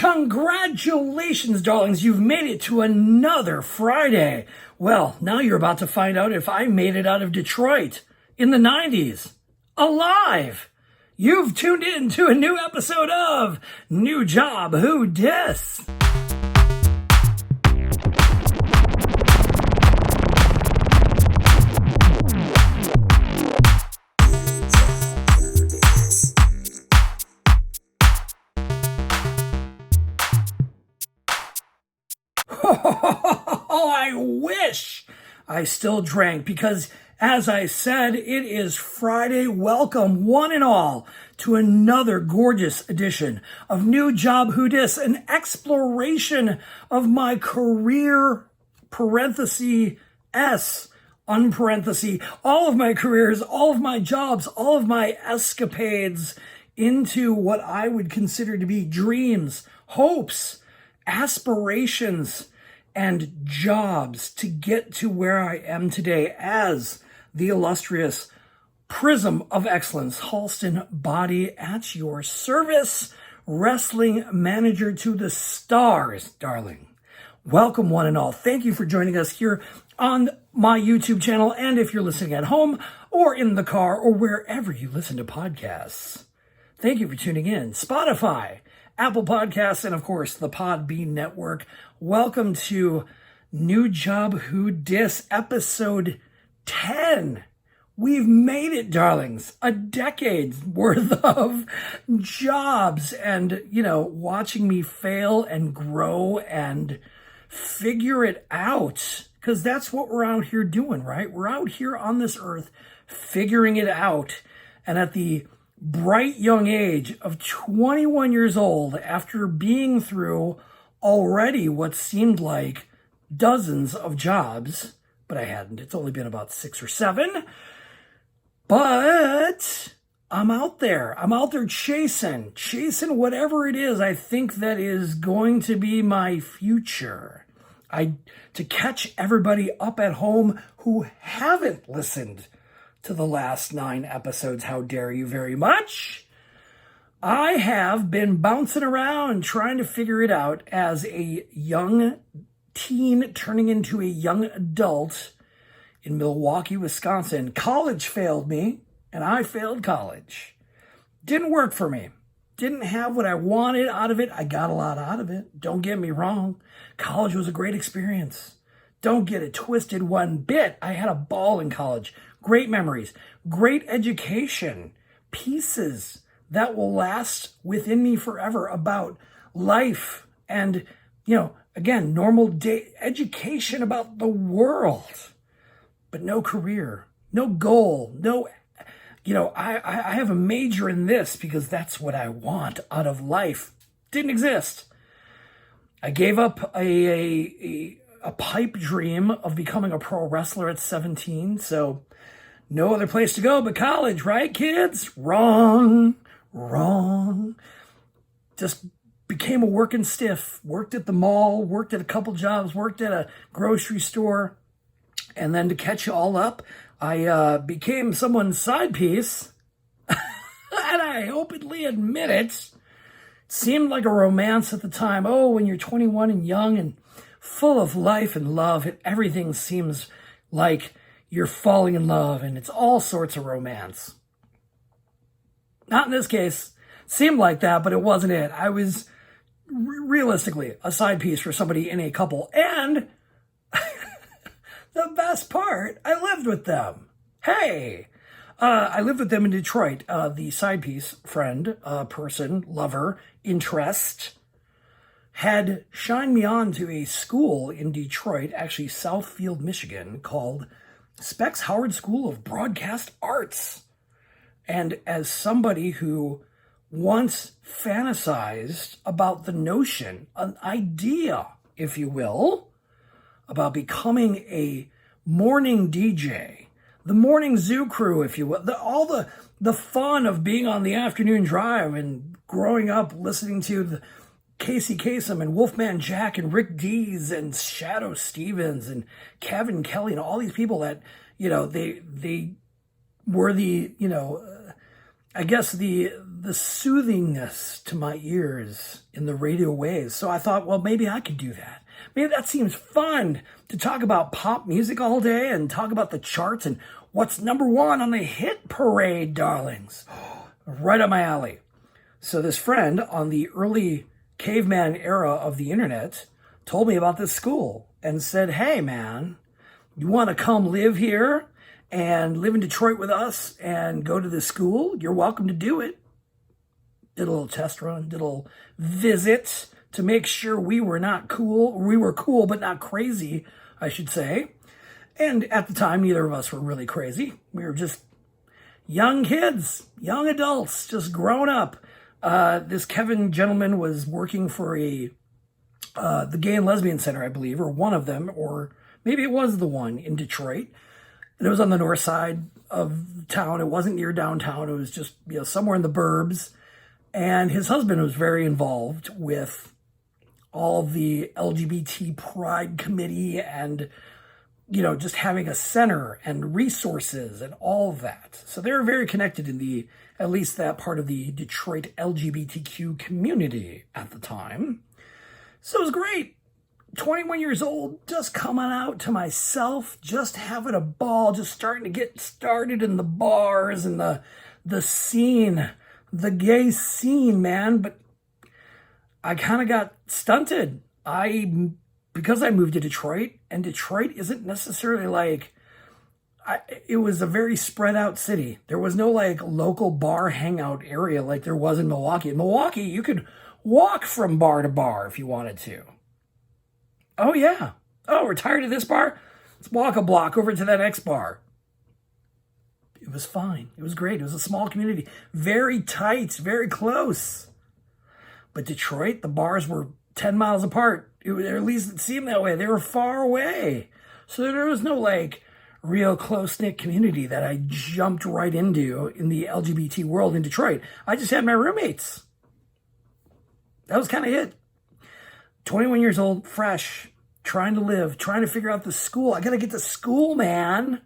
Congratulations, darlings. You've made it to another Friday. Well, now you're about to find out if I made it out of Detroit in the 90s. Alive. You've tuned in to a new episode of New Job Who Dis? Oh, I wish I still drank because, as I said, it is Friday. Welcome, one and all, to another gorgeous edition of New Job Who Dis, an exploration of my career, parenthesis, S, unparenthesis, all of my careers, all of my jobs, all of my escapades into what I would consider to be dreams, hopes, aspirations, and jobs to get to where I am today as the illustrious Prism of Excellence, Halston Body at your service, wrestling manager to the stars, darling. Welcome, one and all. Thank you for joining us here on my YouTube channel, and if you're listening at home or in the car or wherever you listen to podcasts, thank you for tuning in. Spotify, Apple Podcasts, and of course, the Podbean Network. Welcome to New Job Who Dis, episode 10. We've made it, darlings. A decade's worth of jobs and, watching me fail and grow and figure it out. Because that's what we're out here doing, right? We're out here on this earth figuring it out. And at the bright young age of 21 years old, after being through already what seemed like dozens of jobs, but I hadn't. It's only been about 6 or 7. But I'm out there. I'm out there chasing whatever it is I think that is going to be my future. To catch everybody up at home who haven't listened to the last 9 episodes, how dare you very much? I have been bouncing around trying to figure it out as a young teen turning into a young adult in Milwaukee, Wisconsin. College failed me, and I failed college. Didn't work for me. Didn't have what I wanted out of it. I got a lot out of it. Don't get me wrong. College was a great experience. Don't get it twisted one bit. I had a ball in college. Great memories. Great education. Pieces that will last within me forever about life and, again, normal day education about the world, but no career, no goal, I have a major in this because that's what I want out of life. Didn't exist. I gave up a pipe dream of becoming a pro wrestler at 17, so no other place to go but college, right, kids? Wrong. Just became a working stiff. Worked at the mall, worked at a couple jobs, worked at a grocery store. And then to catch you all up, I became someone's side piece. And I openly admit it. Seemed like a romance at the time. Oh, when you're 21 and young and full of life and love, everything seems like you're falling in love and it's all sorts of romance. Not in this case. Seemed like that, but it wasn't it. I was realistically a side piece for somebody in a couple. And the best part, I lived with them. Hey, I lived with them in Detroit. The side piece, friend, person, lover, interest, had shined me on to a school in Detroit, actually Southfield, Michigan, called Specs Howard School of Broadcast Arts. And as somebody who once fantasized about the notion, an idea, if you will, about becoming a morning DJ, the morning zoo crew, if you will, all the fun of being on the afternoon drive and growing up listening to the Casey Kasem and Wolfman Jack and Rick Dees and Shadow Stevens and Kevin Kelly and all these people that, they were the, I guess the the soothingness to my ears in the radio waves. So I thought, well, maybe I could do that. Maybe that seems fun to talk about pop music all day and talk about the charts and what's number one on the hit parade, darlings. Right up my alley. So this friend on the early caveman era of the internet told me about this school and said, hey, man, you want to come live here and live in Detroit with us and go to this school? You're welcome to do it. Did a little test run, did a little visit to make sure we were not cool. We were cool, but not crazy, I should say. And at the time, neither of us were really crazy. We were just young kids, young adults, just grown up. This Kevin gentleman was working for the Gay and Lesbian Center, I believe, or one of them, or maybe it was the one in Detroit. And it was on the north side of town. It wasn't near downtown. It was just, somewhere in the burbs. And his husband was very involved with all the LGBT Pride Committee and, just having a center and resources and all of that. So they were very connected in at least that part of the Detroit LGBTQ community at the time. So it was great. 21 years old, just coming out to myself, just having a ball, just starting to get started in the bars and the scene, the gay scene, man. But I kind of got stunted. Because I moved to Detroit, and Detroit isn't necessarily like, it was a very spread out city. There was no like local bar hangout area like there was in Milwaukee. In Milwaukee, you could walk from bar to bar if you wanted to. Oh, yeah. Oh, we're tired of this bar? Let's walk a block over to that next bar. It was fine. It was great. It was a small community. Very tight, very close. But Detroit, the bars were 10 miles apart. Or at least it seemed that way. They were far away. So there was no like real close-knit community that I jumped right into in the LGBT world in Detroit. I just had my roommates. That was kind of it. 21 years old, fresh, trying to live, trying to figure out the school. I got to get to school, man.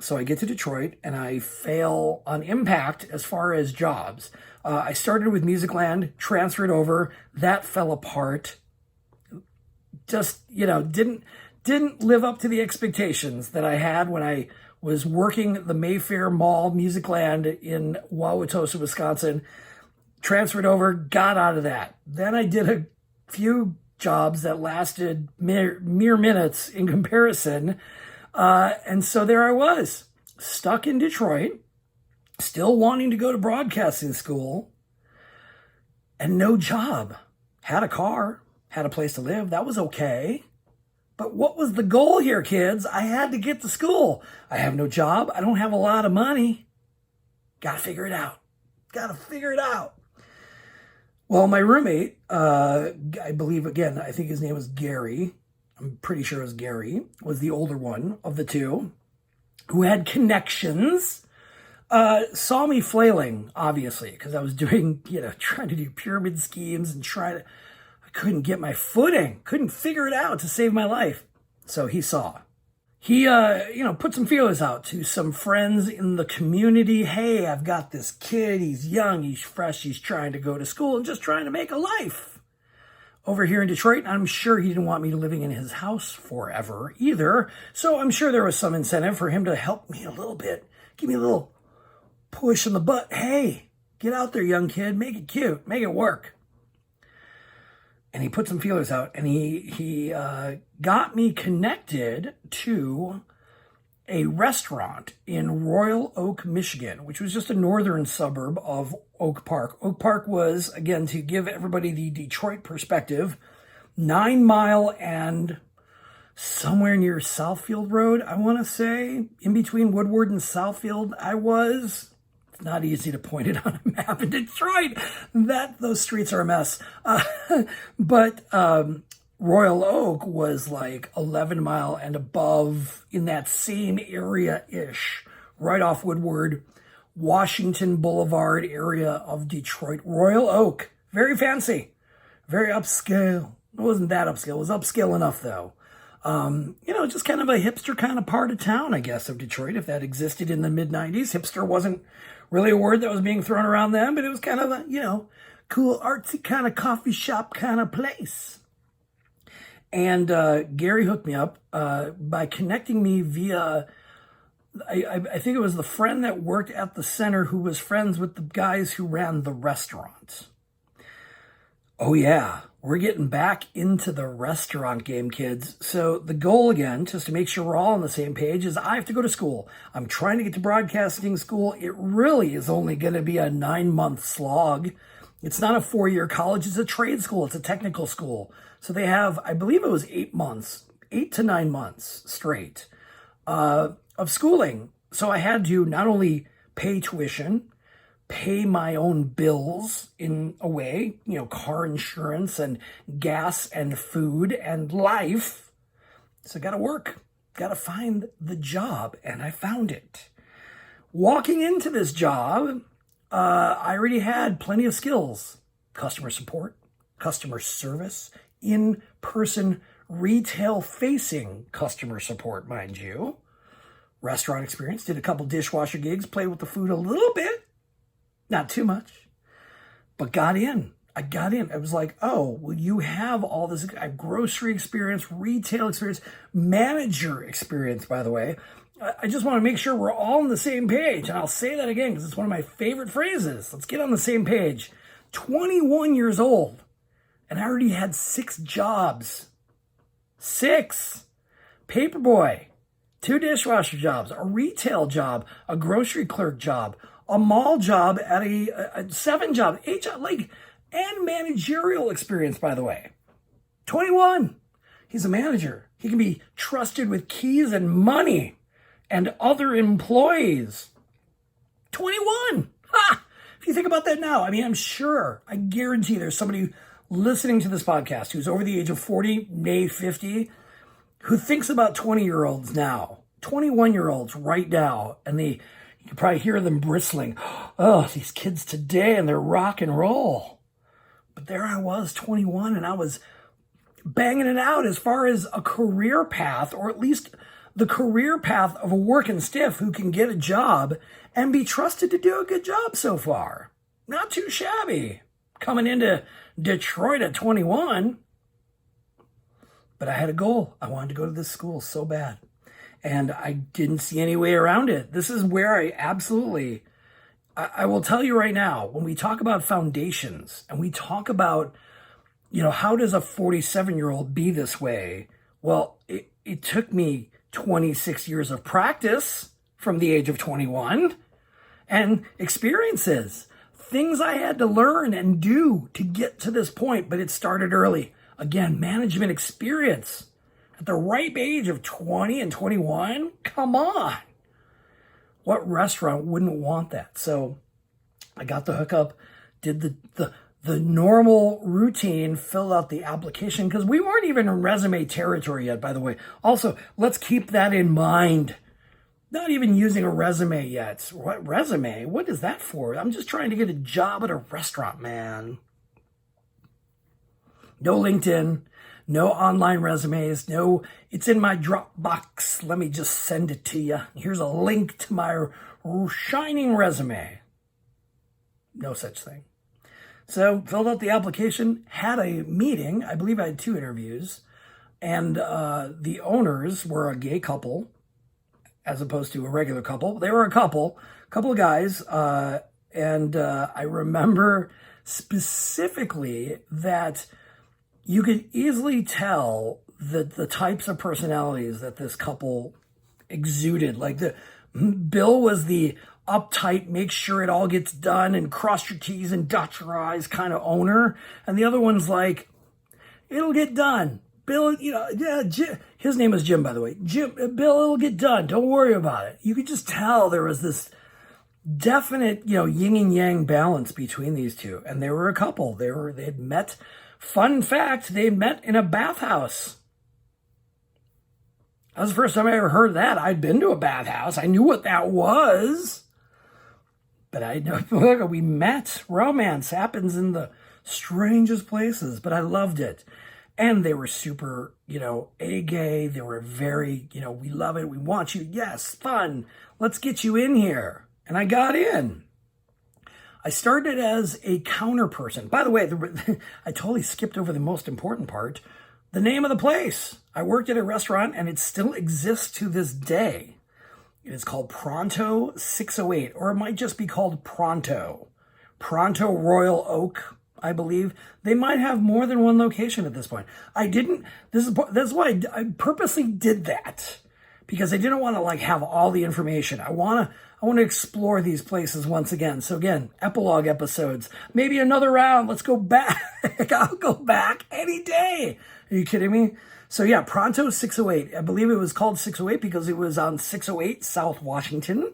So I get to Detroit and I fail on impact as far as jobs. I started with Musicland, transferred over. That fell apart. Just, didn't live up to the expectations that I had when I was working the Mayfair Mall Musicland in Wauwatosa, Wisconsin. Transferred over, got out of that. Then I did a few jobs that lasted mere minutes in comparison. And so there I was, stuck in Detroit, still wanting to go to broadcasting school, and no job. Had a car, had a place to live. That was okay. But what was the goal here, kids? I had to get to school. I have no job. I don't have a lot of money. Got to figure it out. Well, my roommate, I believe, again, I think his name was Gary. I'm pretty sure it was Gary, was the older one of the two, who had connections, saw me flailing, obviously, because I was doing, trying to do pyramid schemes and I couldn't get my footing, couldn't figure it out to save my life. So he saw. He, put some feelers out to some friends in the community. Hey, I've got this kid. He's young. He's fresh. He's trying to go to school and just trying to make a life over here in Detroit. I'm sure he didn't want me living in his house forever either. So I'm sure there was some incentive for him to help me a little bit. Give me a little push in the butt. Hey, get out there, young kid. Make it cute. Make it work. And he put some feelers out, and he got me connected to a restaurant in Royal Oak, Michigan, which was just a northern suburb of Oak Park. Oak Park was, again, to give everybody the Detroit perspective, 9 Mile and somewhere near Southfield Road, I want to say, in between Woodward and Southfield. It's not easy to point it on a map in Detroit. Those streets are a mess. But Royal Oak was like 11 Mile and above, in that same area-ish, right off Woodward, Washington Boulevard area of Detroit. Royal Oak, very fancy, very upscale. It wasn't that upscale. It was upscale enough, though. Just kind of a hipster kind of part of town, I guess, of Detroit, if that existed in the mid-90s. Hipster wasn't really a word that was being thrown around then, but it was kind of a, cool, artsy kind of coffee shop kind of place. And Gary hooked me up by connecting me via, I think it was the friend that worked at the center who was friends with the guys who ran the restaurant. Oh yeah, we're getting back into the restaurant game, kids. So the goal, again, just to make sure we're all on the same page, is I have to go to school. I'm trying to get to broadcasting school. It really is only going to be a 9-month slog. It's not a 4-year college. It's a trade school. It's a technical school. So they have, I believe it was 8 months, 8 to 9 months straight of schooling. So I had to not only pay tuition, pay my own bills in a way, car insurance and gas and food and life. So got to work, got to find the job. And I found it. Walking into this job, I already had plenty of skills: customer support, customer service, in-person retail-facing customer support, mind you. Restaurant experience, did a couple dishwasher gigs, played with the food a little bit. Not too much, but got in. I got in. I was like, oh, well, you have all this grocery experience, retail experience, manager experience, by the way. I just want to make sure we're all on the same page. And I'll say that again because it's one of my favorite phrases. Let's get on the same page. 21 years old, and I already had 6 jobs. 6. Paperboy, 2 dishwasher jobs, a retail job, a grocery clerk job, a mall job at a 7 job, 8 job, and managerial experience, by the way. 21. He's a manager. He can be trusted with keys and money and other employees. 21. Ha! If you think about that now, I'm sure, I guarantee there's somebody listening to this podcast who's over the age of 40, maybe 50, who thinks about 20-year-olds now, 21-year-olds right now, and you can probably hear them bristling. Oh, these kids today and their rock and roll. But there I was, 21, and I was banging it out as far as a career path, or at least the career path of a working stiff who can get a job and be trusted to do a good job so far. Not too shabby. Coming into Detroit at 21. But I had a goal. I wanted to go to this school so bad. And I didn't see any way around it. This is where I will tell you right now, when we talk about foundations and we talk about, how does a 47-year-old be this way? Well, it took me 26 years of practice from the age of 21 and experiences, things I had to learn and do to get to this point, but it started early. Again, management experience. At the ripe age of 20 and 21? Come on. What restaurant wouldn't want that? So I got the hookup, did the normal routine, filled out the application, because we weren't even in resume territory yet, by the way. Also, let's keep that in mind. Not even using a resume yet. What resume? What is that for? I'm just trying to get a job at a restaurant, man. No LinkedIn. No online resumes, no, it's in my Dropbox. Let me just send it to you. Here's a link to my shining resume. No such thing. So filled out the application, had a meeting. I believe I had 2 interviews. And the owners were a gay couple as opposed to a regular couple. They were a couple of guys. And I remember specifically that you could easily tell the types of personalities that this couple exuded. Bill was the uptight, make sure it all gets done and cross your T's and dot your I's kind of owner. And the other one's like, it'll get done. Bill, his name is Jim, by the way. Bill, it'll get done. Don't worry about it. You could just tell there was this definite, yin and yang balance between these two. And they were a couple. They had met. Fun fact, they met in a bathhouse. That was the first time I ever heard that. I'd been to a bathhouse. I knew what that was. But I know we met. Romance happens in the strangest places, but I loved it. And they were super, gay. They were very, we love it. We want you. Yes, fun. Let's get you in here. And I got in. I started as a counter person. By the way, I totally skipped over the most important part. The name of the place. I worked at a restaurant and it still exists to this day. It is called Pronto 608, or it might just be called Pronto. Pronto Royal Oak, I believe. They might have more than one location at this point. That's why I purposely did that, because I didn't want to have all the information. I want to explore these places once again. So again, epilogue episodes, maybe another round. Let's go back. I'll go back any day. Are you kidding me? So yeah, Pronto 608. I believe it was called 608 because it was on 608 South Washington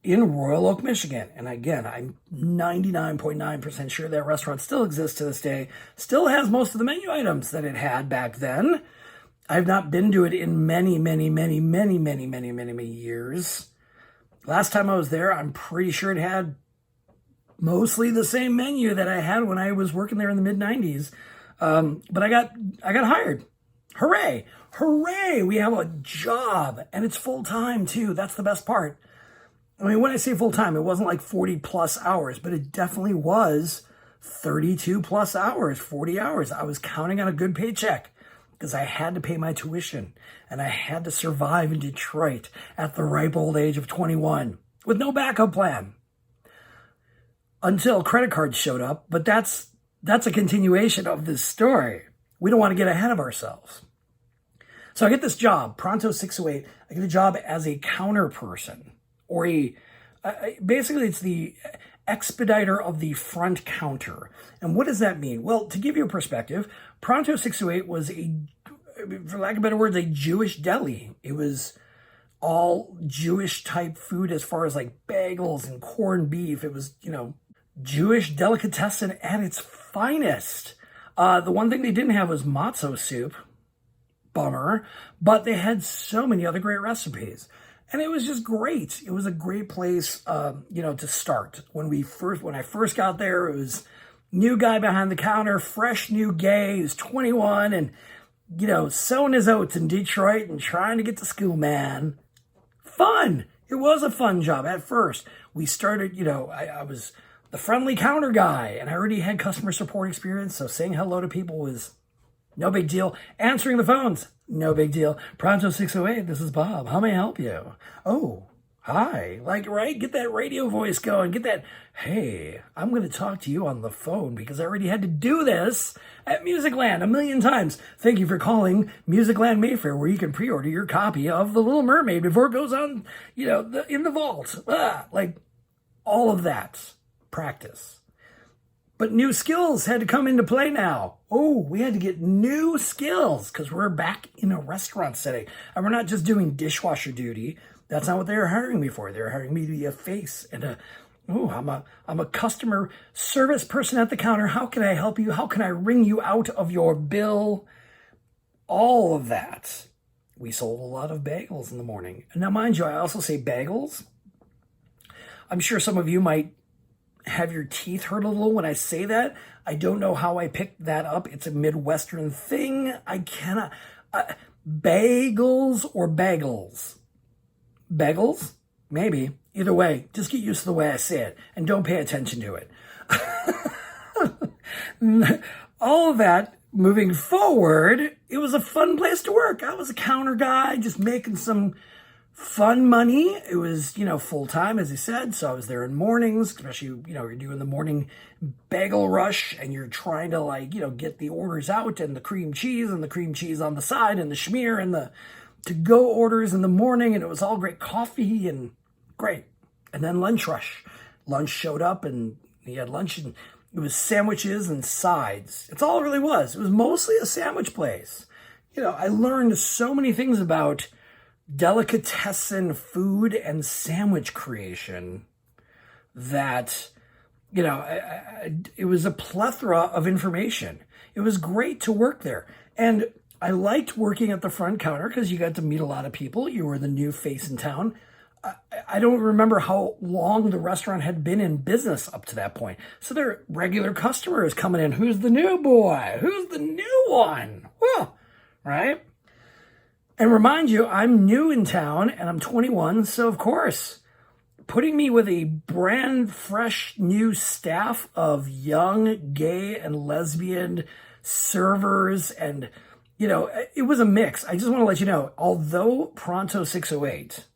in Royal Oak, Michigan. And again, I'm 99.9% sure that restaurant still exists to this day. Still has most of the menu items that it had back then. I've not been to it in many years. Last time I was there, I'm pretty sure it had mostly the same menu that I had when I was working there in the mid-90s. But I got hired. Hooray! Hooray! We have a job, and it's full-time too. That's the best part. I mean, when I say full-time, it wasn't like 40 plus hours, but it definitely was 32 plus hours, 40 hours. I was counting on a good paycheck because I had to pay my tuition and I had to survive in Detroit at the ripe old age of 21 with no backup plan until credit cards showed up. But that's a continuation of this story. We don't want to get ahead of ourselves. So I get this job, Pronto 608. I get a job as a counter person, or basically it's the expediter of the front counter. And what does that mean? Well, to give you a perspective, Pronto 608 was for lack of better words, a Jewish deli. It was all Jewish type food as far as bagels and corned beef. It was, Jewish delicatessen at its finest. The one thing they didn't have was matzo soup. Bummer. But they had so many other great recipes. And it was just great. It was a great place, to start. When I first got there, it was new guy behind the counter, fresh new gay. He was 21 and, sowing his oats in Detroit and trying to get to school, man. Fun. It was a fun job at first. We started, I was the friendly counter guy, and I already had customer support experience, so saying hello to people was no big deal. Answering the phones, no big deal. Pronto 608, this is Bob. How may I help you? Oh, hi. Right? Get that radio voice going. Get that, hey, I'm going to talk to you on the phone because I already had to do this at Musicland a million times. Thank you for calling Musicland Mayfair, where you can pre-order your copy of The Little Mermaid before it goes on, in the vault. All of that. Practice. But new skills had to come into play now. Oh, we had to get new skills because we're back in a restaurant setting. And we're not just doing dishwasher duty. That's not what they were hiring me for. They were hiring me to be a face and I'm a customer service person at the counter. How can I help you? How can I wring you out of your bill? All of that. We sold a lot of bagels in the morning. And now, mind you, I also say bagels. I'm sure some of you might have your teeth hurt a little when I say that. I don't know how I picked that up. It's a Midwestern thing. I cannot. Bagels or bagels? Bagels? Maybe. Either way, just get used to the way I say it and don't pay attention to it. All of that, moving forward, it was a fun place to work. I was a counter guy, just making some fun money. It was, full time, as I said. So I was there in mornings, especially, you're doing the morning bagel rush and you're trying to get the orders out and the cream cheese on the side and the schmear and the to-go orders in the morning. And it was all great coffee and great. And then lunch rush. Lunch showed up and he had lunch and it was sandwiches and sides. It's all it really was. It was mostly a sandwich place. I learned so many things about delicatessen food and sandwich creation that, it was a plethora of information. It was great to work there. And I liked working at the front counter because you got to meet a lot of people. You were the new face in town. I don't remember how long the restaurant had been in business up to that point. So there are regular customers coming in. Who's the new boy? Who's the new one? Well, right? And remind you, I'm new in town and I'm 21. So, of course, putting me with a brand fresh new staff of young gay and lesbian servers. And, it was a mix. I just want to let you know, although Pronto 608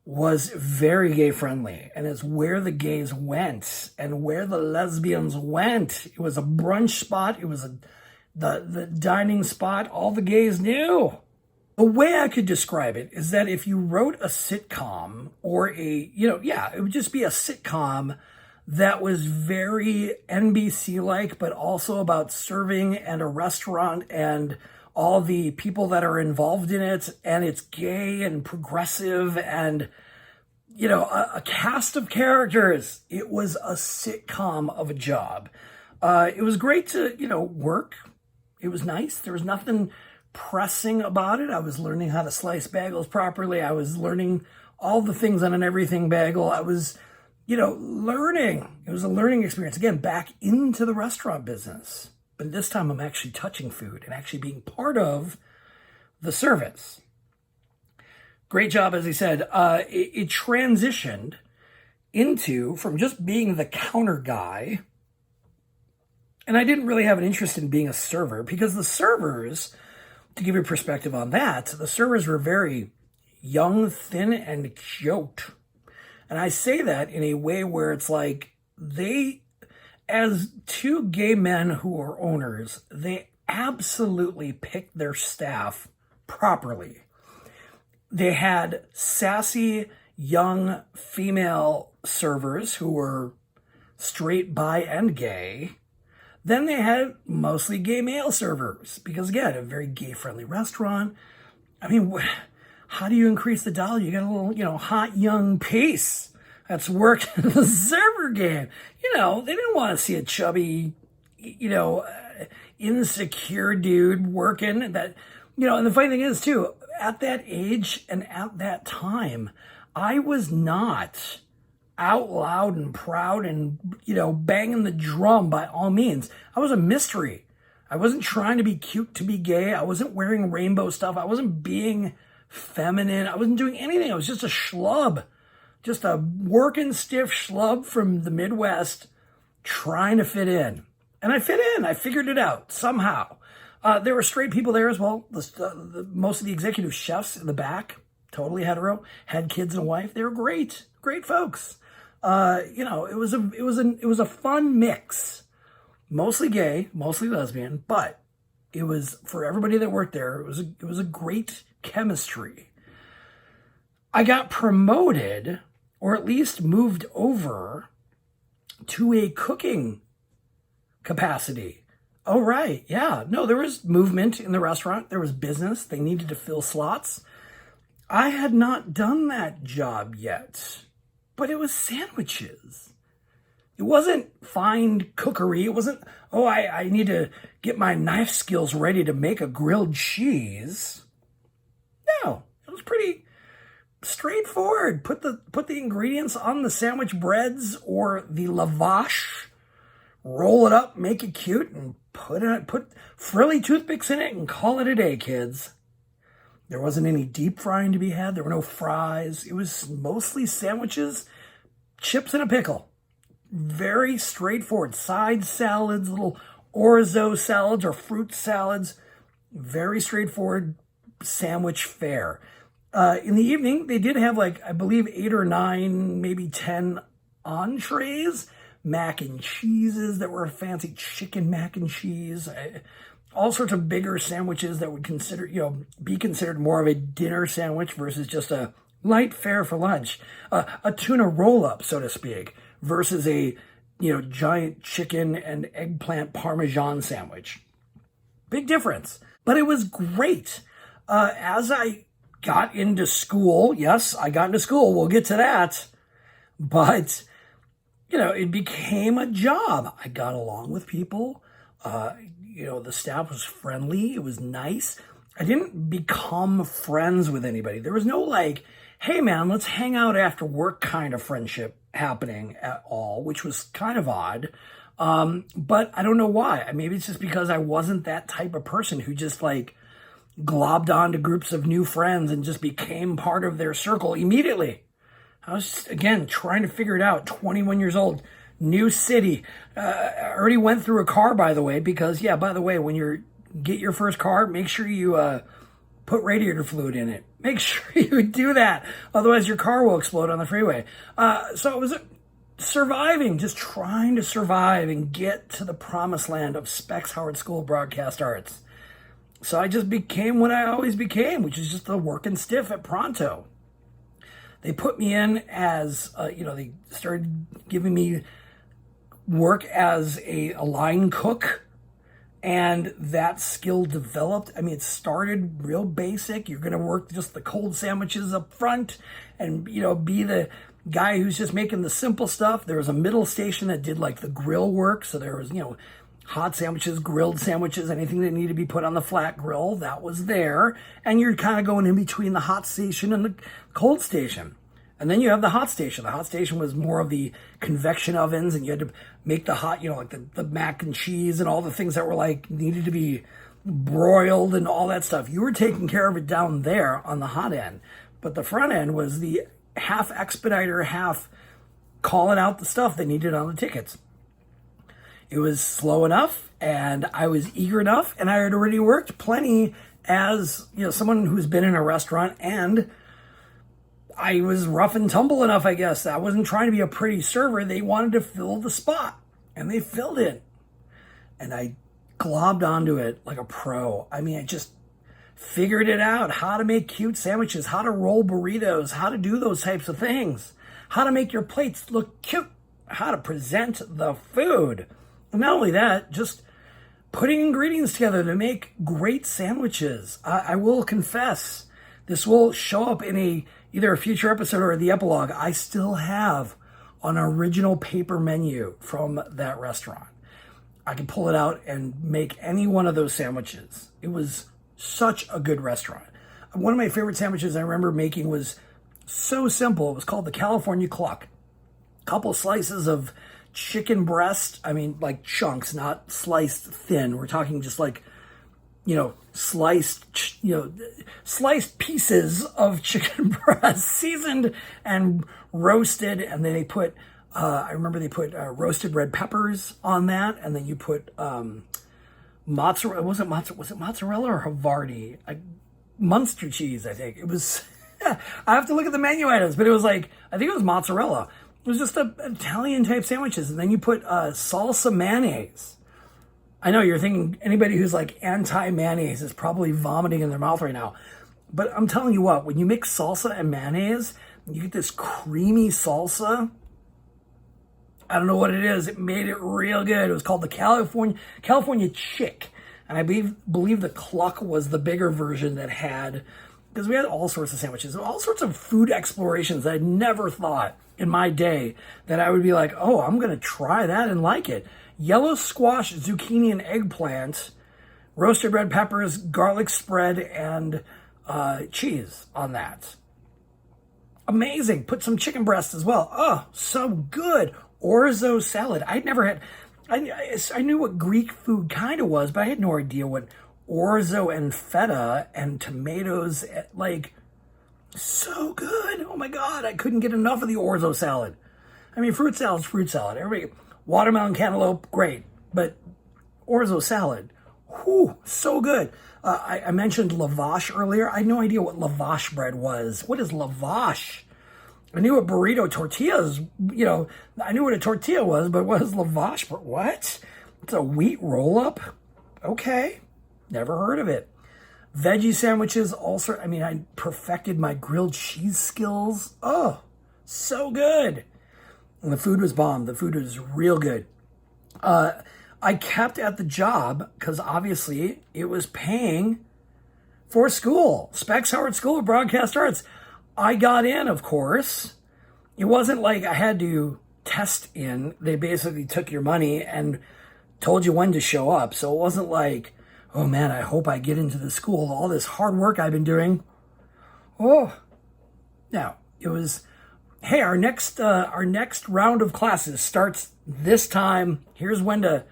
was very gay friendly and it's where the gays went and where the lesbians went. It was a brunch spot. It was the dining spot. All the gays knew. The way I could describe it is that if you wrote a sitcom or it would just be a sitcom that was very NBC-like, but also about serving and a restaurant and all the people that are involved in it, and it's gay and progressive and, a cast of characters. It was a sitcom of a job. It was great to, work. It was nice. There was nothing pressing about it. I was learning how to slice bagels properly. I was learning all the things on an everything bagel. I was, learning. It was a learning experience. Again, back into the restaurant business. But this time I'm actually touching food and actually being part of the service. Great job, as I said. It transitioned from just being the counter guy. And I didn't really have an interest in being a server because the servers, to give you perspective on that, the servers were very young, thin, and yoked. And I say that in a way where it's like as two gay men who are owners, they absolutely picked their staff properly. They had sassy, young female servers who were straight, bi, and gay. Then they had mostly gay male servers because, again, a very gay-friendly restaurant. I mean, how do you increase the dollar? You got a little, hot young piece that's working the server game. They didn't want to see a chubby, insecure dude working. That, and the funny thing is, too, at that age and at that time, I was not out loud and proud and, banging the drum by all means. I was a mystery. I wasn't trying to be cute to be gay. I wasn't wearing rainbow stuff. I wasn't being feminine. I wasn't doing anything. I was just a schlub. Just a working stiff schlub from the Midwest trying to fit in. And I fit in. I figured it out somehow. There were straight people there as well. Most of the executive chefs in the back, totally hetero, had kids and a wife. They were great folks. It was a fun mix, mostly gay, mostly lesbian, but it was, for everybody that worked there, it was a great chemistry. I got promoted, or at least moved over to a cooking capacity. Oh, right. Yeah. No, there was movement in the restaurant. There was business. They needed to fill slots. I had not done that job yet, but it was sandwiches. It wasn't fine cookery. It wasn't, I need to get my knife skills ready to make a grilled cheese. No, it was pretty straightforward. Put the ingredients on the sandwich breads or the lavash, roll it up, make it cute, and put frilly toothpicks in it and call it a day, kids. There wasn't any deep frying to be had. There were no fries. It was mostly sandwiches, chips, and a pickle. Very straightforward. Side salads, little orzo salads or fruit salads. Very straightforward sandwich fare. In the evening, they did have I believe 8 or 9, maybe 10 entrees, mac and cheeses that were fancy, chicken mac and cheese, all sorts of bigger sandwiches that would be considered more of a dinner sandwich versus just a light fare for lunch. A tuna roll-up, so to speak, versus a, giant chicken and eggplant Parmesan sandwich. Big difference. But it was great. As I got into school, yes, I got into school. We'll get to that. But, it became a job. I got along with people. The staff was friendly. It was nice. I didn't become friends with anybody. There was no hey man, let's hang out after work kind of friendship happening at all, which was kind of odd. But I don't know why. Maybe it's just because I wasn't that type of person who just globbed onto groups of new friends and just became part of their circle immediately. I was just, again, trying to figure it out. 21 years old, new city. I already went through a car, by the way, because, yeah, by the way, when you get your first car, make sure you put radiator fluid in it. Make sure you do that. Otherwise, your car will explode on the freeway. So it was surviving, just trying to survive and get to the promised land of Specs Howard School of Broadcast Arts. So I just became what I always became, which is just the working stiff at Pronto. They put me in as, they started giving me work as a line cook, and that skill developed. I mean, it started real basic. You're going to work just the cold sandwiches up front and, be the guy who's just making the simple stuff. There was a middle station that did like the grill work. So there was, hot sandwiches, grilled sandwiches, anything that needed to be put on the flat grill, that was there. And you're kind of going in between the hot station and the cold station. And then you have the hot station. The hot station was more of the convection ovens, and you had to make the hot, like the mac and cheese and all the things that were like needed to be broiled and all that stuff. You were taking care of it down there on the hot end. But the front end was the half expediter, half calling out the stuff they needed on the tickets. It was slow enough, and I was eager enough, and I had already worked plenty as, someone who's been in a restaurant, and I was rough and tumble enough, I guess. I wasn't trying to be a pretty server. They wanted to fill the spot, and they filled it. And I globbed onto it like a pro. I mean, I just figured it out, how to make cute sandwiches, how to roll burritos, how to do those types of things, how to make your plates look cute, how to present the food. And not only that, just putting ingredients together to make great sandwiches. I will confess, this will show up in either a future episode or the epilogue. I still have an original paper menu from that restaurant. I can pull it out and make any one of those sandwiches. It was such a good restaurant. One of my favorite sandwiches I remember making was so simple. It was called the California Cluck. A couple slices of chicken breast. I mean, like chunks, not sliced thin. We're talking just like, sliced pieces of chicken breast, seasoned and roasted. And then they put, I remember they put roasted red peppers on that. And then you put mozzarella. Was it mozzarella or Havarti? Munster cheese, I think. It was, I have to look at the menu items, but it was like, I think it was mozzarella. It was just an Italian type sandwiches. And then you put salsa mayonnaise. I know you're thinking anybody who's like anti-mayonnaise is probably vomiting in their mouth right now. But I'm telling you what, when you mix salsa and mayonnaise, you get this creamy salsa. I don't know what it is. It made it real good. It was called the California Chick. And I believe the Cluck was the bigger version that had, because we had all sorts of sandwiches, all sorts of food explorations that I'd never thought in my day that I would be like, oh, I'm going to try that and like it. Yellow squash, zucchini, and eggplant, roasted red peppers, garlic spread, and cheese on that. Amazing. Put some chicken breast as well. Oh, so good. Orzo salad. I'd never had, I knew what Greek food kind of was, but I had no idea what orzo and feta and tomatoes, like, so good. Oh my God. I couldn't get enough of the orzo salad. I mean, fruit salad's fruit salad. Everybody, watermelon, cantaloupe, great. But orzo salad, whew, so good. I mentioned lavash earlier. I had no idea what lavash bread was. What is lavash? I knew what burrito tortillas, I knew what a tortilla was, but what is lavash? What? It's a wheat roll-up? Okay. Never heard of it. Veggie sandwiches also, I perfected my grilled cheese skills. Oh, so good. And the food was bomb. The food was real good. I kept at the job because obviously it was paying for school. Specs Howard School of Broadcast Arts. I got in, of course. It wasn't like I had to test in. They basically took your money and told you when to show up. So it wasn't like, oh man, I hope I get into the school. All this hard work I've been doing. Oh, no, it was, hey, our next round of classes starts this time. Here's when to,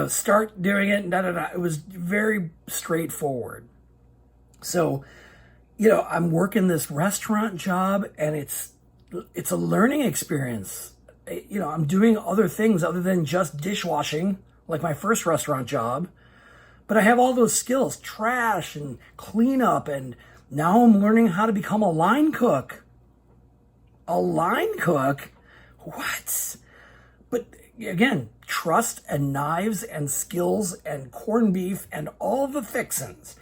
start doing it. It was very straightforward. So, I'm working this restaurant job and it's it's a learning experience. I'm doing other things other than just dishwashing, like my first restaurant job. But I have all those skills, trash and cleanup, and now I'm learning how to become a line cook. A line cook? What? But again, trust and knives and skills and corned beef and all the fixins.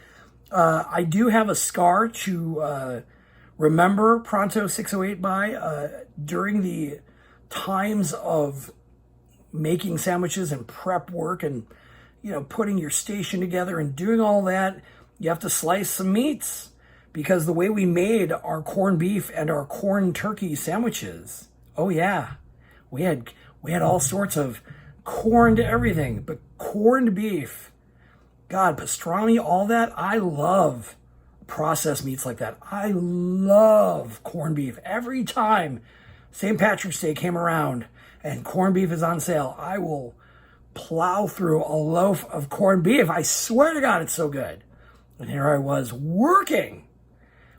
I do have a scar to remember Pronto 608 by during the times of making sandwiches and prep work and putting your station together and doing all that. You have to slice some meats, because the way we made our corned beef and our corn turkey sandwiches, oh yeah, we had all sorts of corned everything, but corned beef, God, pastrami, all that. I love processed meats like that. I love corned beef. Every time St. Patrick's Day came around and corned beef is on sale, I will plow through a loaf of corned beef. I swear to God, it's so good. And here I was working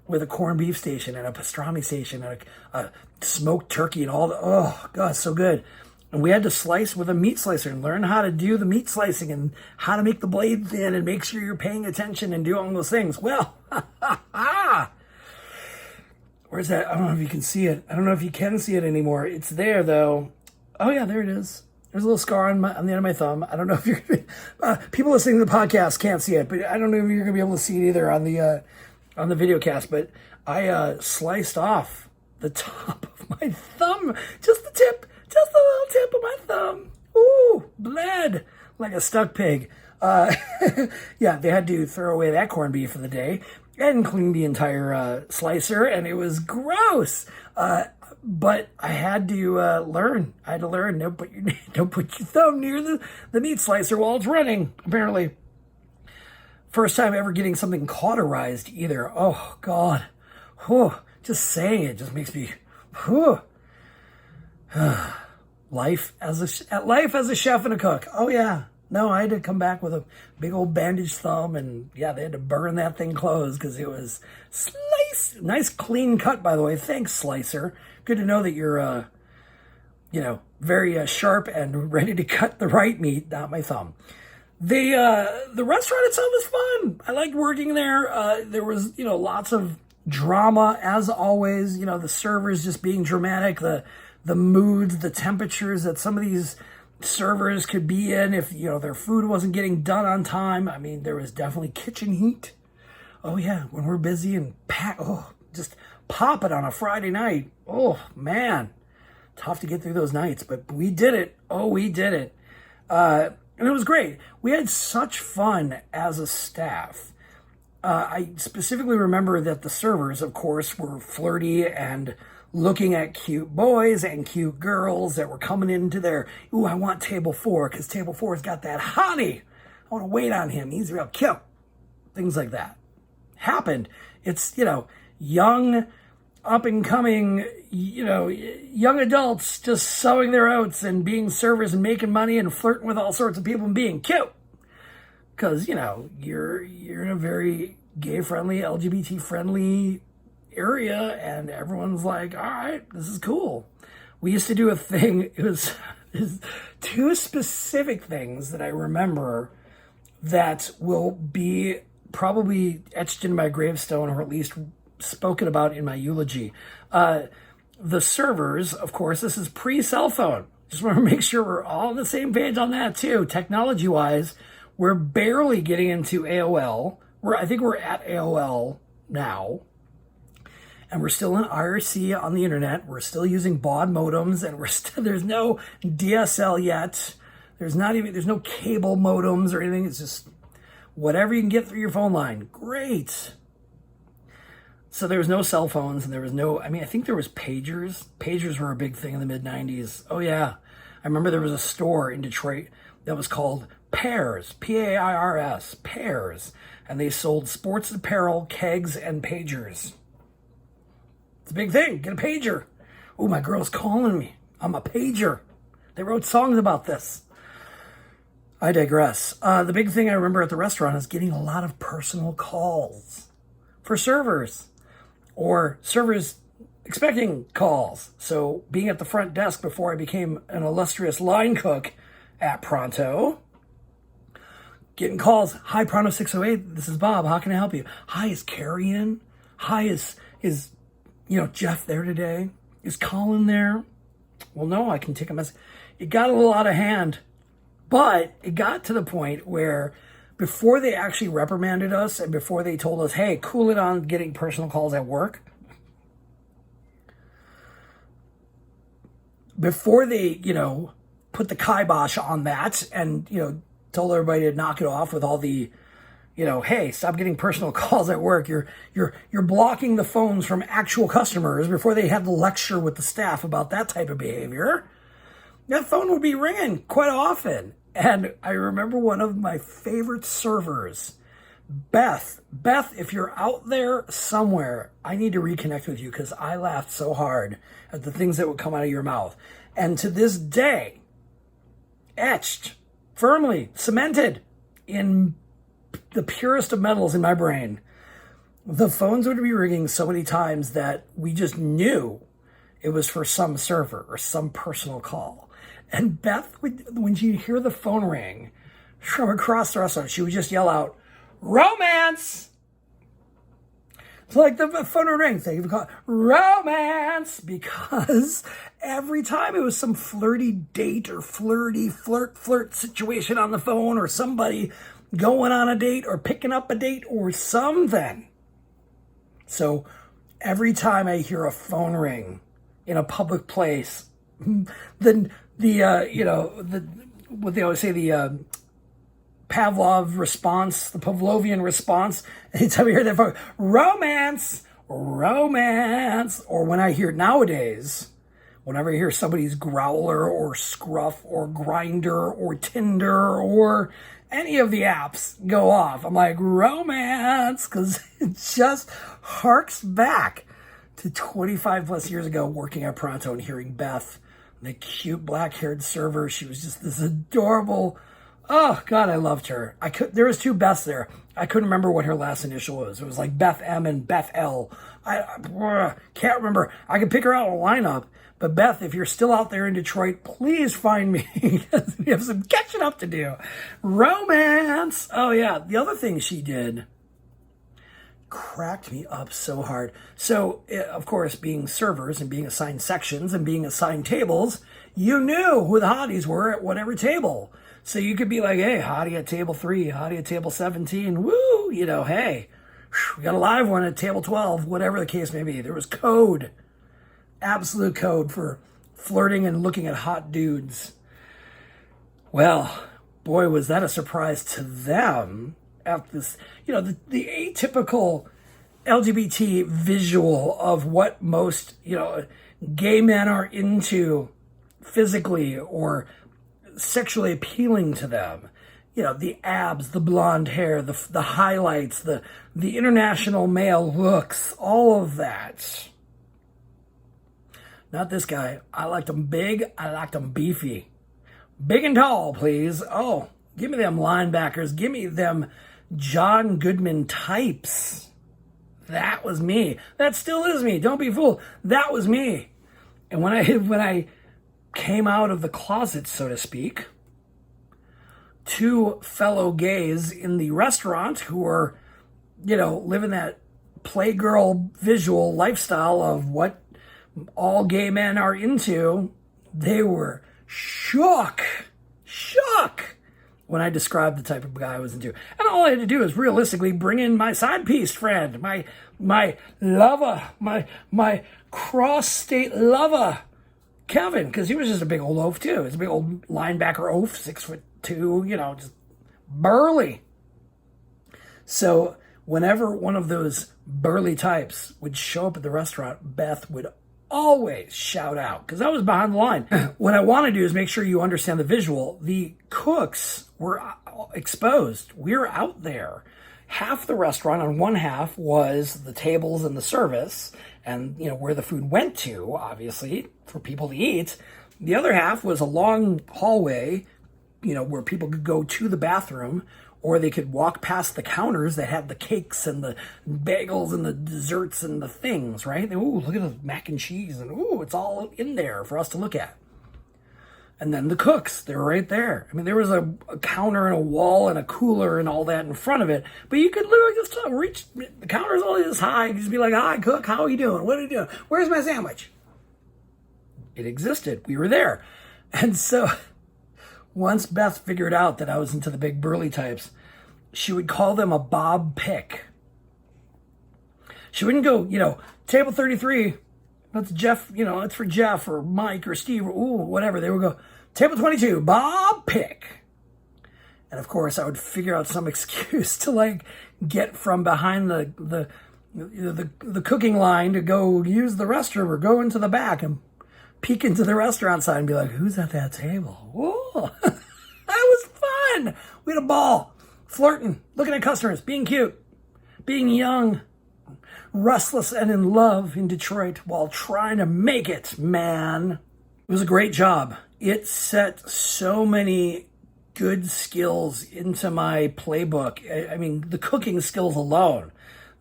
with a corned beef station and a pastrami station and a smoked turkey and all the, oh God, so good. And we had to slice with a meat slicer and learn how to do the meat slicing and how to make the blade thin and make sure you're paying attention and do all those things. Well, where's that? I don't know if you can see it. I don't know if you can see it anymore. It's there though. Oh yeah, there it is. There's a little scar on the end of my thumb. I don't know if you're people listening to the podcast can't see it, but I don't know if you're gonna be able to see it either on the video cast. But I sliced off the top of my thumb, just the little tip of my thumb. Ooh, bled like a stuck pig. Yeah, they had to throw away that corned beef for the day and clean the entire slicer, and it was gross. But I had to learn. I had to learn. Don't put your thumb near the meat slicer while it's running. Apparently, first time ever getting something cauterized either. Oh God, whew. Just saying it just makes me. Whew. Life as a chef and a cook. Oh yeah. No, I had to come back with a big old bandaged thumb, and yeah, they had to burn that thing closed because it was slice. Nice clean cut, by the way. Thanks, Slicer. Good to know that you're, very sharp and ready to cut the right meat, not my thumb. The restaurant itself was fun. I liked working there. There was, lots of drama as always. The servers just being dramatic, the moods, the temperatures that some of these servers could be in if their food wasn't getting done on time. I mean, there was definitely kitchen heat. Oh yeah, when we're busy and just pop it on a Friday night. Oh man, tough to get through those nights, but we did it. Oh, we did it, and it was great. We had such fun as a staff. I specifically remember that the servers, of course, were flirty and looking at cute boys and cute girls that were coming into their, ooh, I want table 4 because table 4's got that hottie. I want to wait on him. He's real cute. Things like that happened. It's, young, up and coming, young adults just sowing their oats and being servers and making money and flirting with all sorts of people and being cute. Because, you're in a very gay-friendly, LGBT-friendly area, and everyone's like, all right, this is cool. We used to do a thing. It was 2 specific things that I remember that will be probably etched in my gravestone, or at least spoken about in my eulogy. The servers, of course, this is pre-cell phone. Just want to make sure we're all on the same page on that too. Technology-wise, we're barely getting into AOL. I think we're at AOL now. And we're still in IRC on the internet. We're still using baud modems, and there's no DSL yet. There's no cable modems or anything. It's just whatever you can get through your phone line. Great. So there was no cell phones, and there was I think there was pagers. Pagers were a big thing in the mid 90s. Oh yeah. I remember there was a store in Detroit that was called Pairs, Pairs, Pairs. And they sold sports apparel, kegs, and pagers. It's a big thing. Get a pager. Oh, my girl's calling me. I'm a pager. They wrote songs about this. I digress. The big thing I remember at the restaurant is getting a lot of personal calls for servers. Or servers expecting calls. So being at the front desk before I became an illustrious line cook at Pronto, getting calls. Hi, Pronto 608. This is Bob. How can I help you? Hi, is Carrie in? Hi, is Jeff there today? Is Colin there? Well, no, I can take a message. It got a little out of hand, but it got to the point where before they actually reprimanded us and before they told us, hey, cool it on getting personal calls at work, before they, put the kibosh on that and, told everybody to knock it off with all the, hey, stop getting personal calls at work. You're blocking the phones from actual customers before they had the lecture with the staff about that type of behavior. That phone would be ringing quite often. And I remember one of my favorite servers, Beth, if you're out there somewhere, I need to reconnect with you because I laughed so hard at the things that would come out of your mouth. And to this day, etched, firmly cemented in the purest of metals in my brain, the phones would be ringing so many times that we just knew it was for some server or some personal call. And Beth, when she'd hear the phone ring from across the restaurant, she would just yell out, "Romance!" It's like the phone would ring. They would call it romance, because every time it was some flirty date or flirt situation on the phone, or somebody going on a date or picking up a date or something. So every time I hear a phone ring in a public place, then what they always say, the Pavlovian response, anytime I hear that phone, romance, or when I hear nowadays, whenever I hear somebody's Growler or Scruff or Grinder or Tinder or any of the apps go off, I'm like, romance, because it just harks back to 25 plus years ago working at Pronto and hearing Beth, the cute black-haired server. She was just this adorable. Oh God, I loved her. There was two Beths there. I couldn't remember what her last initial was. It was like Beth M and Beth L. I can't remember. I could pick her out in a lineup. But Beth, if you're still out there in Detroit, please find me, because we have some catching up to do. Romance. Oh yeah, the other thing she did cracked me up so hard. So, of course, being servers and being assigned sections and being assigned tables, you knew who the hotties were at whatever table. So you could be like, hey, hottie at table 3, hottie at table 17, woo, hey, we got a live one at table 12, whatever the case may be. There was code, absolute code for flirting and looking at hot dudes. Well, boy, was that a surprise to them. At this, the atypical LGBT visual of what most, gay men are into physically or sexually appealing to them. The abs, the blonde hair, the highlights, the international male looks, all of that. Not this guy. I liked him big. I liked him beefy. Big and tall, please. Oh, give me them linebackers. Give me them John Goodman types. That was me. That still is me. Don't be fooled. That was me. And when I came out of the closet, so to speak, two fellow gays in the restaurant who were, living that playgirl visual lifestyle of what all gay men are into, they were shook when I described the type of guy I was into. And all I had to do is realistically bring in my side piece friend, my lover, my cross-state lover, Kevin, because he was just a big old oaf too. He's a big old linebacker oaf, 6'2", just burly. So whenever one of those burly types would show up at the restaurant, Beth would always shout out, because I was behind the line. What I want to do is make sure you understand the visual. The cooks were exposed. We were out there. Half the restaurant on one half was the tables and the service, and where the food went to, obviously, for people to eat. The other half was a long hallway where people could go to the bathroom, or they could walk past the counters that had the cakes and the bagels and the desserts and the things, right? Ooh, look at the mac and cheese, and ooh, it's all in there for us to look at. And then the cooks, they're right there. I mean, there was a counter and a wall and a cooler and all that in front of it, but you could literally just reach, the counter's only this high, you just be like, hi, cook, how are you doing? What are you doing? Where's my sandwich? It existed. We were there. And so once Beth figured out that I was into the big burly types, she would call them a bob pick. She wouldn't go, table 33, that's Jeff, it's for Jeff or Mike or Steve or whatever. They would go, table 22, bob pick. And of course, I would figure out some excuse to get from behind the cooking line to go use the restroom or go into the back and peek into the restaurant side and be like, who's at that table? Whoa. That was fun. We had a ball, flirting, looking at customers, being cute, being young, restless and in love in Detroit while trying to make it, man. It was a great job. It set so many good skills into my playbook. I mean, the cooking skills alone,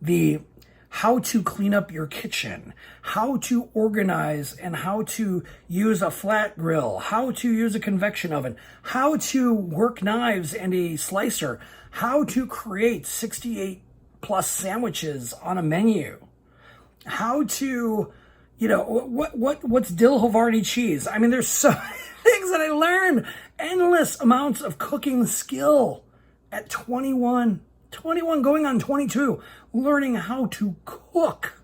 the how to clean up your kitchen, how to organize and how to use a flat grill, how to use a convection oven, how to work knives and a slicer, how to create 68 plus sandwiches on a menu, how to, what's dill Havarti cheese. I mean, there's so many things that I learned, endless amounts of cooking skill at 21 going on 22, learning how to cook,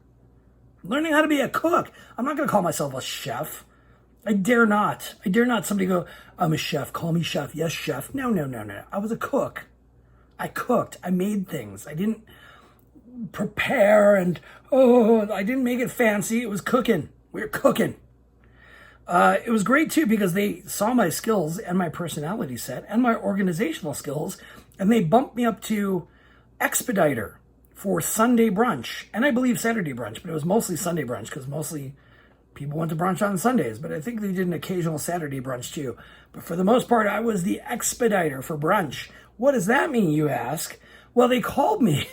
learning how to be a cook. I'm not going to call myself a chef. I dare not. Somebody go, I'm a chef. Call me chef. Yes, chef. No. I was a cook. I cooked. I made things. I didn't prepare and, I didn't make it fancy. It was cooking. We were cooking. It was great too because they saw my skills and my personality set and my organizational skills, and they bumped me up to expediter for Sunday brunch, and I believe Saturday brunch, but it was mostly Sunday brunch because mostly people went to brunch on Sundays, but I think they did an occasional Saturday brunch too. But for the most part, I was the expediter for brunch. What does that mean, you ask? Well, they called me.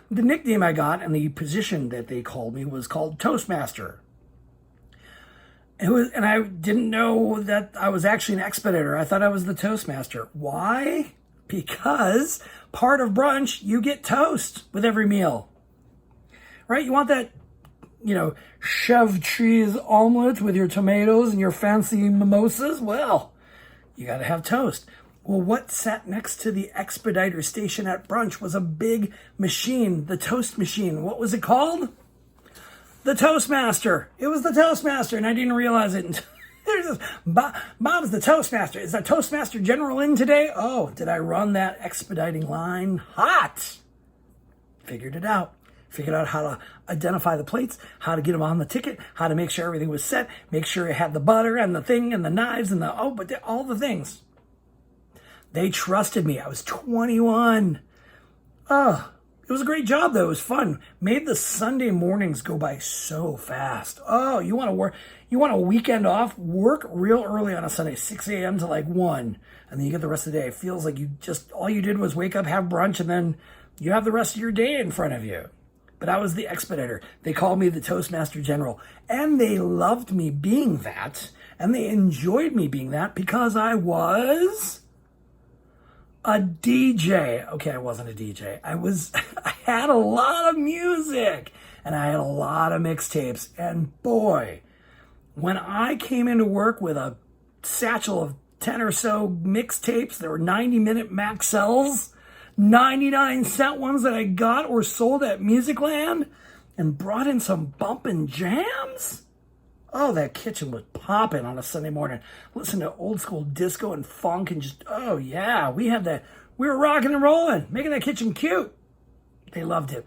The nickname I got and the position that they called me was called Toastmaster. And I didn't know that I was actually an expediter. I thought I was the Toastmaster. Why? Because part of brunch, you get toast with every meal, right? You want that, chèvre cheese omelet with your tomatoes and your fancy mimosas? Well, you got to have toast. Well, what sat next to the expediter station at brunch was a big machine, the toast machine. What was it called? The Toastmaster. It was the Toastmaster, and I didn't realize it until there's this, Bob's the Toastmaster. Is the Toastmaster General in today? Oh, did I run that expediting line hot? Figured it out. Figured out how to identify the plates, how to get them on the ticket, how to make sure everything was set, make sure it had the butter and the thing and the knives and all the things. They trusted me. I was 21. It was a great job, though. It was fun. Made the Sunday mornings go by so fast. Oh, you want to work? You want a weekend off? Work real early on a Sunday, 6 a.m. to 1, and then you get the rest of the day. It feels like all you did was wake up, have brunch, and then you have the rest of your day in front of you. But I was the expediter. They called me the Toastmaster General, and they loved me being that, and they enjoyed me being that because I was a DJ. Okay, I wasn't a DJ. I had a lot of music and I had a lot of mixtapes. And boy, when I came into work with a satchel of 10 or so mixtapes, there were 90-minute Maxells, 99-cent ones that I got or sold at Musicland, and brought in some bumpin' jams. Oh, that kitchen was popping on a Sunday morning. Listen to old school disco and funk and just, oh yeah, we were rocking and rolling, making that kitchen cute. They loved it.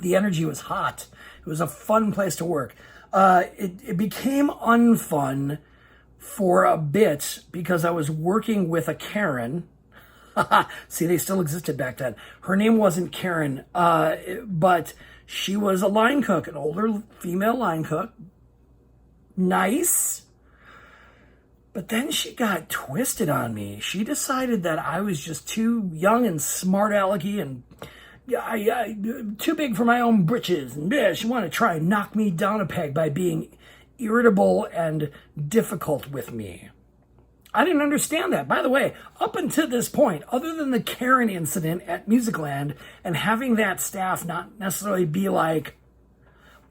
The energy was hot. It was a fun place to work. It became unfun for a bit because I was working with a Karen. See, they still existed back then. Her name wasn't Karen, but she was a line cook, an older female line cook. Nice, But then she got twisted on me. She decided that I was just too young and smart alecky and too big for my own britches. And she wanted to try and knock me down a peg by being irritable and difficult with me. I didn't understand that. By the way, up until this point, other than the Karen incident at Musicland and having that staff not necessarily be like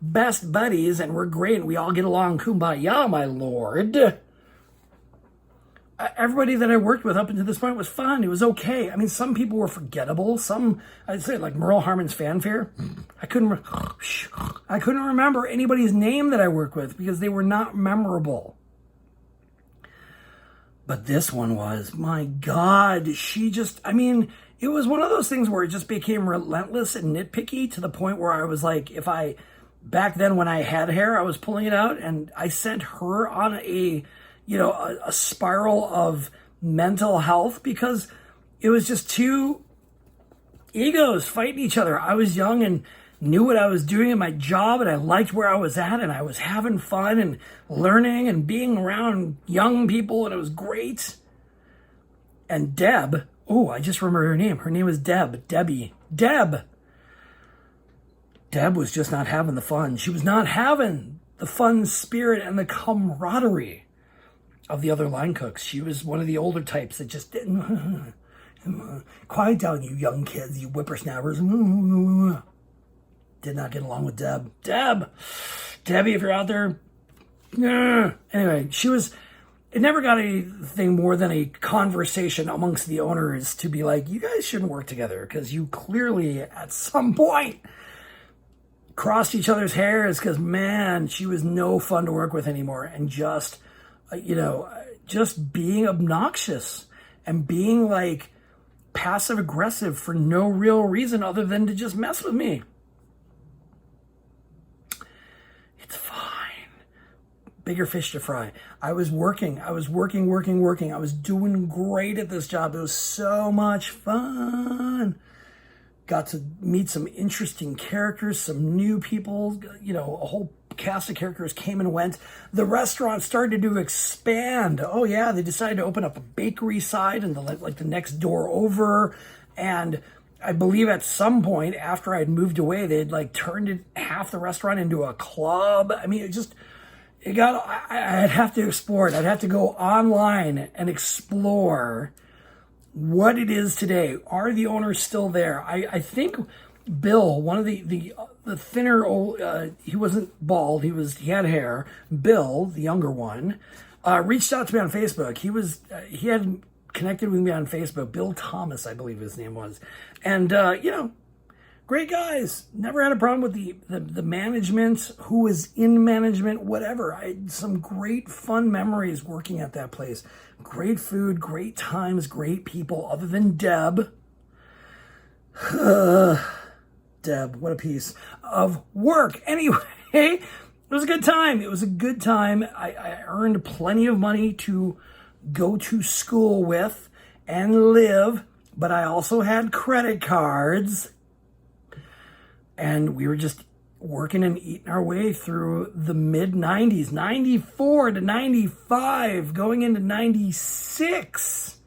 best buddies and we're great and we all get along, kumbaya, my lord. Everybody that I worked with up until this point was fun. It was okay. I mean, some people were forgettable. Some, I'd say, like Merle Harmon's Fanfare. I couldn't remember anybody's name that I worked with because they were not memorable. But this one was, my God, it was one of those things where it just became relentless and nitpicky to the point where I was like, back then when I had hair, I was pulling it out and I sent her on a spiral of mental health because it was just two egos fighting each other. I was young and knew what I was doing in my job and I liked where I was at and I was having fun and learning and being around young people and it was great. And Deb, I just remember her name. Her name was Debbie. Deb was just not having the fun. She was not having the fun spirit and the camaraderie of the other line cooks. She was one of the older types that just didn't. Quiet down, you young kids, you whippersnappers. Did not get along with Deb. Debbie, if you're out there. Anyway, it never got anything more than a conversation amongst the owners to be like, you guys shouldn't work together because you clearly at some point crossed each other's hairs because, man, she was no fun to work with anymore. And just being obnoxious and being like passive aggressive for no real reason other than to just mess with me. It's fine. Bigger fish to fry. I was working. I was doing great at this job. It was so much fun. Got to meet some interesting characters, some new people, a whole cast of characters came and went. The restaurant started to expand. Oh yeah, they decided to open up a bakery side and the next door over. And I believe at some point after I'd moved away, they'd turned half the restaurant into a club. I mean, I'd have to explore it. I'd have to go online and explore what it is today. Are the owners still there? I think Bill, one of the thinner old, he wasn't bald, he had hair. Bill, the younger one, reached out to me on Facebook. He had connected with me on Facebook. Bill Thomas, I believe his name was. And, great guys. Never had a problem with the management, who was in management, whatever. I had some great fun memories working at that place. Great food, great times, great people, other than Deb. Deb, what a piece of work. Anyway, it was a good time. I earned plenty of money to go to school with and live, but I also had credit cards. And we were just working and eating our way through the mid-90s, 94 to 95, going into 96.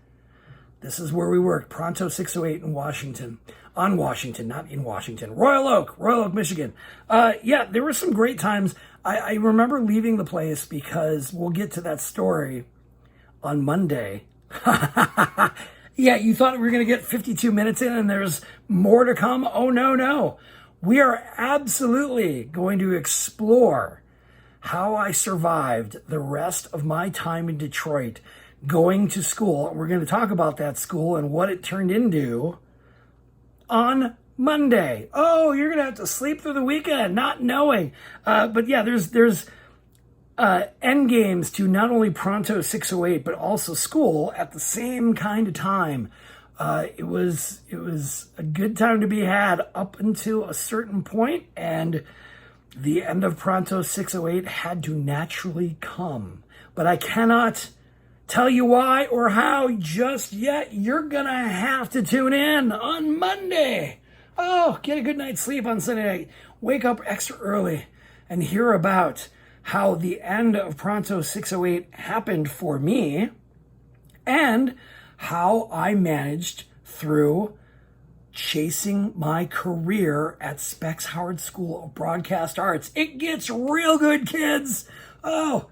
This is where we worked, Pronto 608 in Washington. On Washington, not in Washington. Royal Oak, Michigan. There were some great times. I remember leaving the place because we'll get to that story on Monday. Yeah, you thought we were going to get 52 minutes in and there's more to come? Oh, no. We are absolutely going to explore how I survived the rest of my time in Detroit going to school. And we're going to talk about that school and what it turned into on Monday. Oh, you're going to have to sleep through the weekend not knowing. But yeah, there's end games to not only Pronto 608, but also school at the same kind of time. It was a good time to be had up until a certain point, and the end of Pronto 608 had to naturally come. But I cannot tell you why or how just yet. You're gonna have to tune in on Monday. Oh, get a good night's sleep on Sunday night. Wake up extra early and hear about how the end of Pronto 608 happened for me, and how I managed through chasing my career at Specs Howard School of Broadcast Arts. It gets real good, kids. Oh,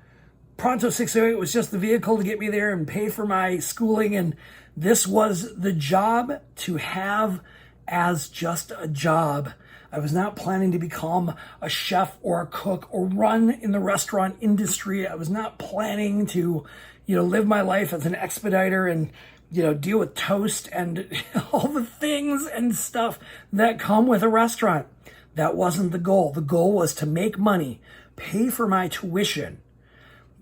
Pronto 608 was just the vehicle to get me there and pay for my schooling, and this was the job to have as just a job. I was not planning to become a chef or a cook or run in the restaurant industry. I was not planning to, live my life as an expediter and, deal with toast and all the things and stuff that come with a restaurant. That wasn't the goal. The goal was to make money, pay for my tuition,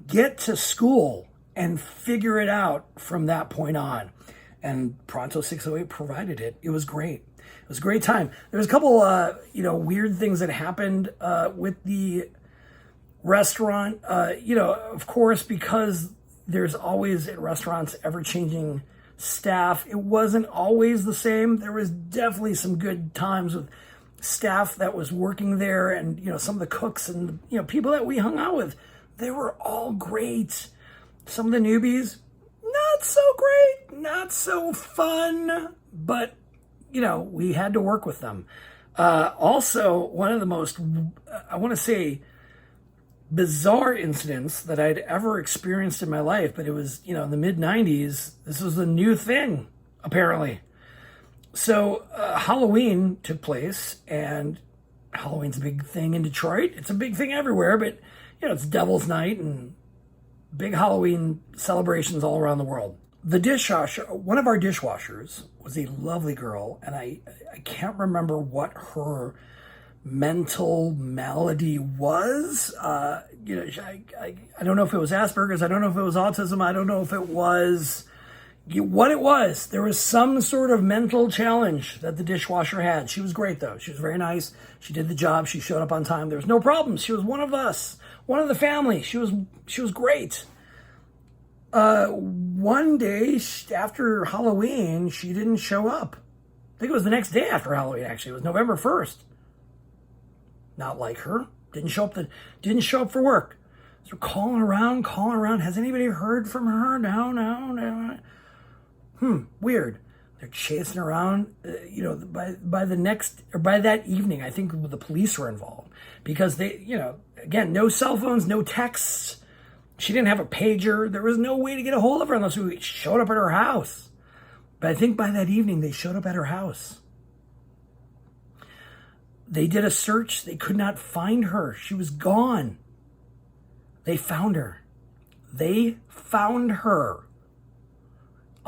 get to school, and figure it out from that point on. And Pronto 608 provided it. It was great. It was a great time. There was a couple, weird things that happened with the restaurant. Of course, because there's always at restaurants ever-changing staff. It wasn't always the same. There was definitely some good times with staff that was working there, and some of the cooks and people that we hung out with. They were all great. Some of the newbies, not so great, not so fun, but we had to work with them. Also, one of the most, I want to say, bizarre incidents that I'd ever experienced in my life, but it was, in the mid-90s, this was a new thing, apparently. So Halloween took place, and Halloween's a big thing in Detroit. It's a big thing everywhere, but, it's Devil's Night and big Halloween celebrations all around the world. The dishwasher, one of our dishwashers, was a lovely girl, and I can't remember what her mental malady was. I don't know if it was Asperger's. I don't know if it was autism. I don't know if it was what it was. There was some sort of mental challenge that the dishwasher had. She was great, though. She was very nice. She did the job. She showed up on time. There was no problems. She was one of us, one of the family. She was great. One day after Halloween, she didn't show up. I think it was the next day after Halloween, actually. It was November 1st. Not like her. Didn't show up for work. So calling around. Has anybody heard from her? No. Weird. They're chasing around, by that evening, I think the police were involved because they, again, no cell phones, no texts. She didn't have a pager. There was no way to get a hold of her unless we showed up at her house. But I think by that evening, they showed up at her house. They did a search. They could not find her. She was gone. They found her.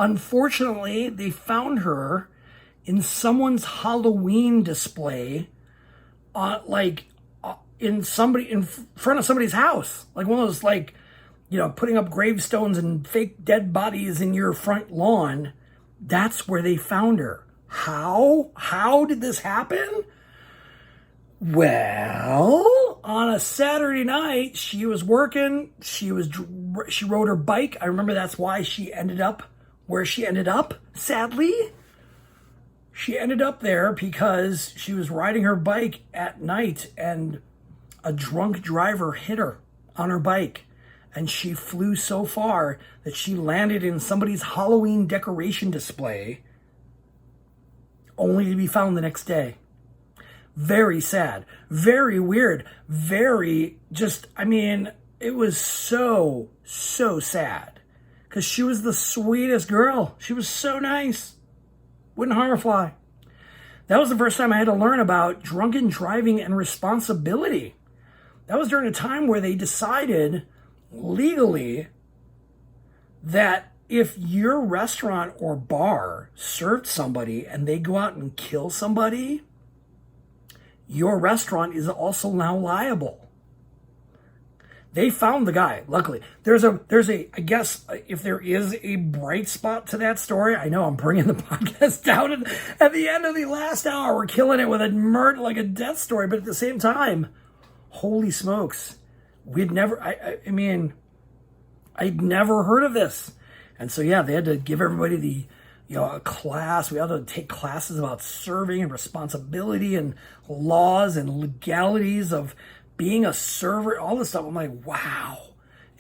Unfortunately, they found her in someone's Halloween display, in front of somebody's house. Like one of those, putting up gravestones and fake dead bodies in your front lawn. That's where they found her. How did this happen? Well, on a Saturday night, she was working. She rode her bike. I remember that's why she ended up where she ended up, sadly. She ended up there because she was riding her bike at night and a drunk driver hit her on her bike. And she flew so far that she landed in somebody's Halloween decoration display, only to be found the next day. Very sad, very weird, it was so sad. Because she was the sweetest girl. She was so nice. Wouldn't harm a fly. That was the first time I had to learn about drunken driving and responsibility. That was during a time where they decided legally that if your restaurant or bar served somebody and they go out and kill somebody, your restaurant is also now liable. They found the guy, luckily. There's a, I guess, if there is a bright spot to that story, I know I'm bringing the podcast down at the end of the last hour. We're killing it with a murder, like a death story, but at the same time, holy smokes. I'd never heard of this. And so, yeah, they had to give everybody a class. We had to take classes about serving and responsibility and laws and legalities of being a server, all this stuff. I'm like, wow.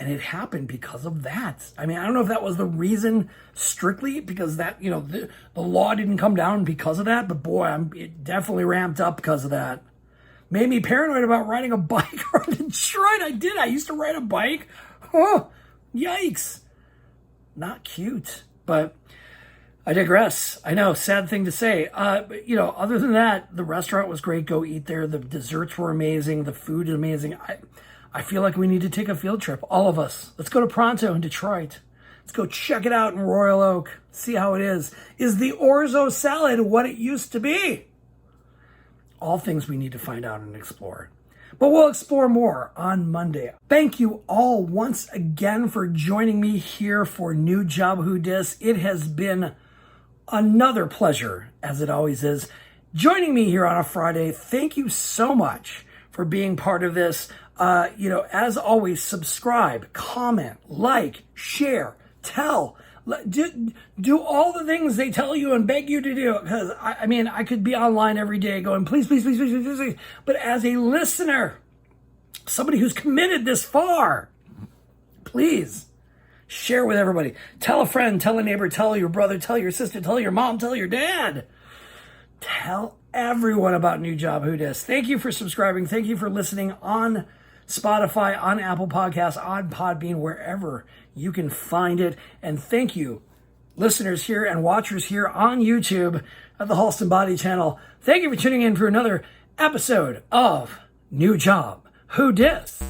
And it happened because of that. I mean, I don't know if that was the reason strictly because that, the law didn't come down because of that, but boy, it definitely ramped up because of that. Made me paranoid about riding a bike around Detroit. I did. I used to ride a bike. Oh, yikes. Not cute, but I digress. I know, sad thing to say. But, other than that, the restaurant was great. Go eat there. The desserts were amazing. The food is amazing. I feel like we need to take a field trip, all of us. Let's go to Pronto in Detroit. Let's go check it out in Royal Oak. See how it is. Is the orzo salad what it used to be? All things we need to find out and explore. But we'll explore more on Monday. Thank you all once again for joining me here for New Job Who Dis. It has been another pleasure, as it always is, joining me here on a Friday. Thank you so much for being part of this. As always, subscribe, comment, like, share, tell, do all the things they tell you and beg you to do. Because, I could be online every day going, please, please, please, please, please, please. But as a listener, somebody who's committed this far, please share with everybody. Tell a friend, tell a neighbor, tell your brother, tell your sister, tell your mom, tell your dad. Tell everyone about New Job Who Dis. Thank you for subscribing. Thank you for listening on Spotify, on Apple Podcasts, on Podbean, wherever you can find it. And thank you, listeners here and watchers here on YouTube at the Halston Body channel. Thank you for tuning in for another episode of New Job Who Dis.